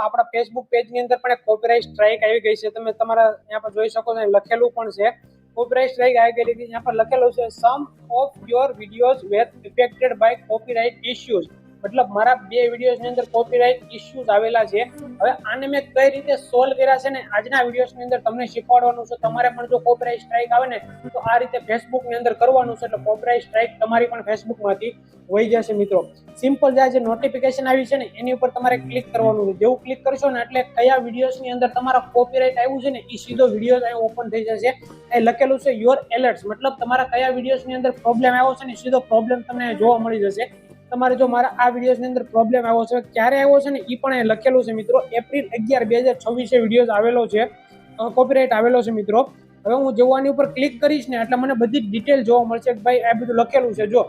આપણા ફેસબુક પેજની અંદર પણ એક કોપીરાઇટ સ્ટ્રાઇક આવી ગઈ છે. તમે તમારા અહીંયા પર જોઈ શકો છો, લખેલું પણ છે કોપીરાઇટ સ્ટ્રાઇક આવી ગયેલી હતી. અહીંયા પર લખેલું છે some of your videos were affected by copyright issues. મતલબ મારા 2 વિડીયોઝની અંદર કોપીરાઇટ ઇશ્યુઝ આવેલા છે. હવે આને મેં કઈ રીતે સોલ્વ કર્યા છે ને આજના વિડીયોઝની અંદર તમને શીખવાડવાનું છે. તમારે પણ જો કોપીરાઇટ સ્ટ્રાઇક આવે ને તો આ રીતે ફેસબુકની અંદર કરવાનું છે, એટલે કોપીરાઇટ સ્ટ્રાઇક તમારી પણ ફેસબુકમાંથી વહી જશે મિત્રો. સિમ્પલ જે નોટિફિકેશન આવી છે ને એની ઉપર તમારે ક્લિક કરવાનું છે. જેવું ક્લિક કરશો ને એટલે કયા વિડીયોઝની અંદર તમારા કોપીરાઇટ આવ્યું છે ને એ સીધો વિડીયો અહીં ઓપન થઈ જશે. એ લખેલું છે યોર એલર્ટ્સ, મતલબ તમારા કયા વિડીયોઝની અંદર પ્રોબ્લેમ આવ્યો છે ને સીધો પ્રોબ્લેમ તમને જોવા મળી જશે. તમારે જો મારા આ વિડીયોઝની અંદર પ્રોબ્લેમ આવ્યો છે, ક્યારે આવ્યો છે ને એ પણ અહીં લખેલું છે મિત્રો. એપ્રિલ 11, 2026 વિડીયોઝ આવેલો છે, કોપીરાઇટ આવેલો છે મિત્રો. હવે હું જેવાની ઉપર ક્લિક કરીશ ને એટલે મને બધી ડિટેલ જોવા મળશે કે ભાઈ આ બધું લખેલું છે. જો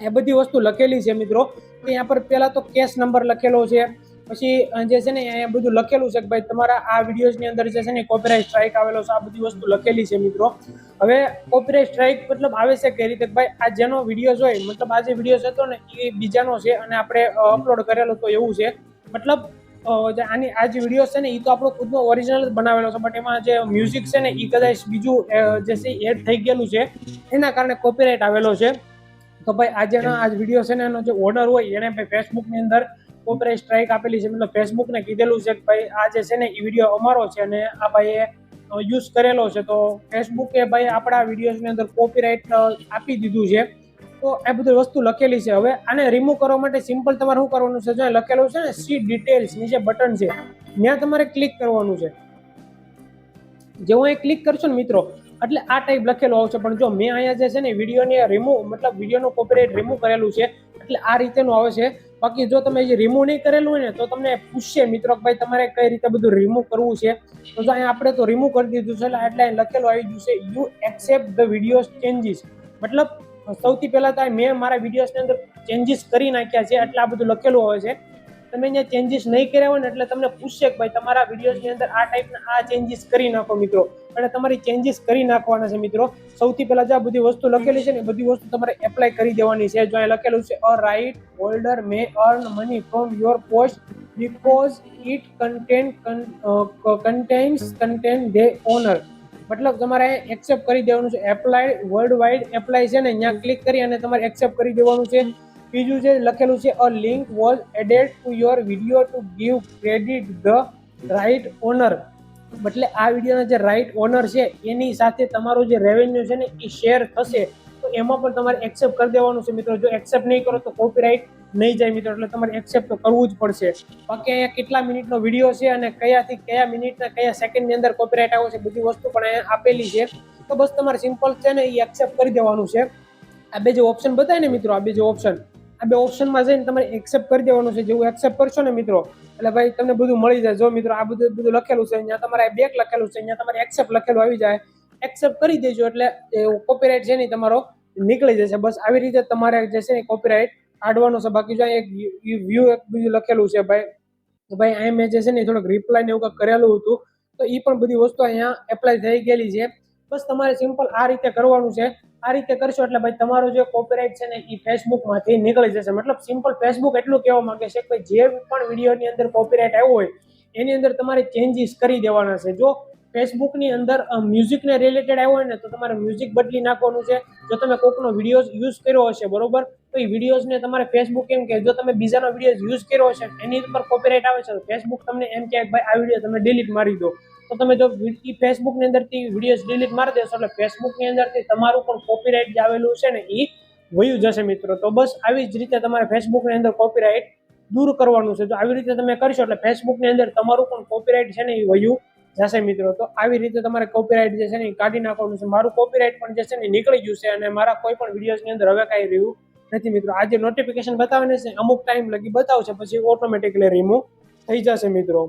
એ બધી વસ્તુ લખેલી છે મિત્રો. તો અહીંયા પર પહેલા તો કેસ નંબર લખેલો છે, પછી જે છે ને અહીંયા બધું લખેલું છે કે ભાઈ તમારા આ વિડીયોઝની અંદર જે છે ને કોપીરાઇટ સ્ટ્રાઇક આવેલો છે. આ બધી વસ્તુ લખેલી છે મિત્રો. હવે કોપીરાઇટ સ્ટ્રાઇક મતલબ આવે છે કઈ રીતે, ભાઈ આ જેનો વિડીયો હોય, મતલબ આ જે વિડીયો હતો ને એ બીજાનો છે અને આપણે અપલોડ કરેલો તો એવું છે. મતલબ આની આ જે વિડીયો છે ને એ તો આપણો ખુદનો ઓરિજિનલ જ બનાવેલો છે, બટ એમાં જે મ્યુઝિક છે ને એ કદાચ બીજું જે છે એડ થઈ ગયેલું છે, એના કારણે કોપીરાઇટ આવેલો છે. તો ભાઈ આજેનો આ વિડીયો છે ને એનો જે ઓર્ડર હોય એને ભાઈ ફેસબુકની અંદર કોપીરાઇટ સ્ટ્રાઇક આપેલી છે. મતલબ ફેસબુકને કીધેલું છે કે ભાઈ આ જે છે ને એ વિડીયો અમારો છે અને આ ભાઈએ યુઝ કરેલો છે, તો ફેસબુકે ભાઈ આપણા વિડીયોઝની અંદર કોપીરાઇટ આપી દીધું છે. તો એ બધી વસ્તુ લખેલી છે. હવે આને રિમૂવ કરવા માટે સિમ્પલ તમારે શું કરવાનું છે, જો લખેલું છે ને સી ડિટેલ્સ નીચે બટન છે, ત્યાં તમારે ક્લિક કરવાનું છે. જેવું અહીં ક્લિક કરશો ને મિત્રો એટલે આ ટાઈપ લખેલું આવશે. પણ જો મેં અહીંયા જે છે ને વિડીયોની રિમૂવ મતલબ વિડીયોનું કોપીરાઇટ રિમૂવ કરેલું છે એટલે આ રીતેનું આવે છે. બાકી જો તમે જે રિમૂવ નહીં કરેલું હોય ને તો તમને પૂછશે મિત્રો કે ભાઈ તમારે કઈ રીતે બધું રિમૂવ કરવું છે. તો જો અહીંયા આપણે તો રિમૂવ કરી દીધું છે એટલે અહીં લખેલું આવી ગયું છે you accept the videos changes. મતલબ સૌથી પહેલા તો મેં મારા વિડીયોઝની અંદર ચેન્જીસ કરી નાખ્યા છે એટલે આ બધું લખેલું હોય છે. તમે અહીંયા ચેન્જીસ નહીં કર્યા હોય ને એટલે તમને પૂછશે કે ભાઈ તમારા વિડીયોઝની અંદર આ ટાઈપના આ ચેન્જીસ કરી નાખો મિત્રો, એટલે તમારી ચેન્જીસ કરી નાખવાના છે મિત્રો. સૌથી પહેલા જે આ બધી વસ્તુ લખેલી છે ને બધી વસ્તુ તમારે એપ્લાય કરી દેવાની છે. જો અહીં લખેલું છે a right holder may earn money from your post because it contains the owner. મતલબ તમારે એક્સેપ્ટ કરી દેવાનું છે. એપ્લાય વર્લ્ડ વાઇડ એપ્લાય છે ને અહીંયા ક્લિક કરી અને તમારે એક્સેપ્ટ કરી દેવાનું છે. બીજું જે લખેલું છે a link was added to your video to give credit the right owner. એટલે આ વિડીયોના જે રાઇટ ઓનર છે એની સાથે તમારું જે રેવન્યુ છે ને એ શેર થશે. તો એમાં પણ તમારે એક્સેપ્ટ કરી દેવાનું છે મિત્રો. જો એક્સેપ્ટ નહીં કરો તો કોપીરાઇટ નહીં જાય મિત્રો, એટલે તમારે એક્સેપ્ટ તો કરવું જ પડશે. બાકી અહીંયા કેટલા મિનિટનો વિડીયો છે અને કયાથી કયા મિનિટના કયા સેકન્ડની અંદર કોપીરાઇટ આવ્યો છે બધી વસ્તુ પણ અહીંયા આપેલી છે. તો બસ તમારે સિમ્પલ છે ને એ એક્સેપ્ટ કરી દેવાનું છે. આ બે જે ઓપ્શન બતાવે ને મિત્રો, આ બે જે ઓપ્શન, આ બે ઓપ્શનમાં જઈને તમારે એક્સેપ્ટ કરી દેવાનું છે. જેવું એક્સેપ્ટ કરશો ને મિત્રો એટલે ભાઈ તમને બધું મળી જાય. જો મિત્રો આ બધું લખેલું છે, અહીંયા તમારે બેક લખેલું છે, અહીંયા તમારે એક્સેપ્ટ લખેલું આવી જાય. એક્સેપ્ટ કરી દેજો એટલે કોપીરાઇટ છે ને તમારો નીકળી જશે. બસ આવી રીતે તમારે જે છે ને કોપીરાઇટ કાઢવાનો છે. બાકી જો એક વ્યૂ એક બીજું લખેલું છે ભાઈ અહીં મેં જે છે ને થોડુંક રિપ્લાય ને એવું કંઈક કરેલું હતું, તો એ પણ બધી વસ્તુ અહીંયા એપ્લાય થઈ ગયેલી છે. બસ તમારે સિમ્પલ આ રીતે કરવાનું છે. આ રીતે કરશો એટલે ભાઈ તમારો જે કોપીરાઇટ છે ને એ ફેસબુકમાંથી નીકળી જશે. મતલબ સિમ્પલ ફેસબુક એટલું કહેવા માંગે છે કે જે પણ વિડીયોની અંદર કોપીરાઇટ આવ્યો હોય એની અંદર તમારે ચેન્જીસ કરી દેવાના છે. જો ફેસબુકની અંદર મ્યુઝિકને રિલેટેડ આવ્યો હોય ને તો તમારે મ્યુઝિક બદલી નાખવાનું છે. જો તમે કોઈકનો વિડીયો યુઝ કર્યો હશે બરોબર, તો એ વિડીયોઝને તમારે ફેસબુક એમ કે જો તમે બીજાનો વિડીયો યુઝ કર્યો હશે એની ઉપર કોપીરાઇટ આવે છે તો ફેસબુક તમને એમ કહે ભાઈ આ વિડીયો તમે ડિલીટ મારી દો. તો તમે જો ફેસબુકની અંદરથી વિડીયોઝ ડિલીટ મારી દેશો એટલે ફેસબુકની અંદરથી તમારું પણ કોપીરાઇટ જે આવેલું છે ને એ વયું જશે મિત્રો. તો બસ આવી જ રીતે તમારે ફેસબુકની અંદર કોપીરાઇટ દૂર કરવાનું છે. જો આવી રીતે તમે કરશો એટલે ફેસબુકની અંદર તમારું પણ કોપીરાઇટ છે ને એ વયું જશે મિત્રો. તો આવી રીતે તમારે કોપીરાઇટ જે છે ને એ કાઢી નાખવાનું છે. મારું કોપીરાઇટ પણ જે છે ને નીકળી ગયું છે અને મારા કોઈ પણ વિડીયોઝની અંદર હવે કાંઈ રહ્યું નથી મિત્રો. આ જે નોટિફિકેશન બતાવે છે અમુક ટાઈમ લગી બતાવશે, પછી ઓટોમેટિકલી રિમૂવ થઈ જશે મિત્રો.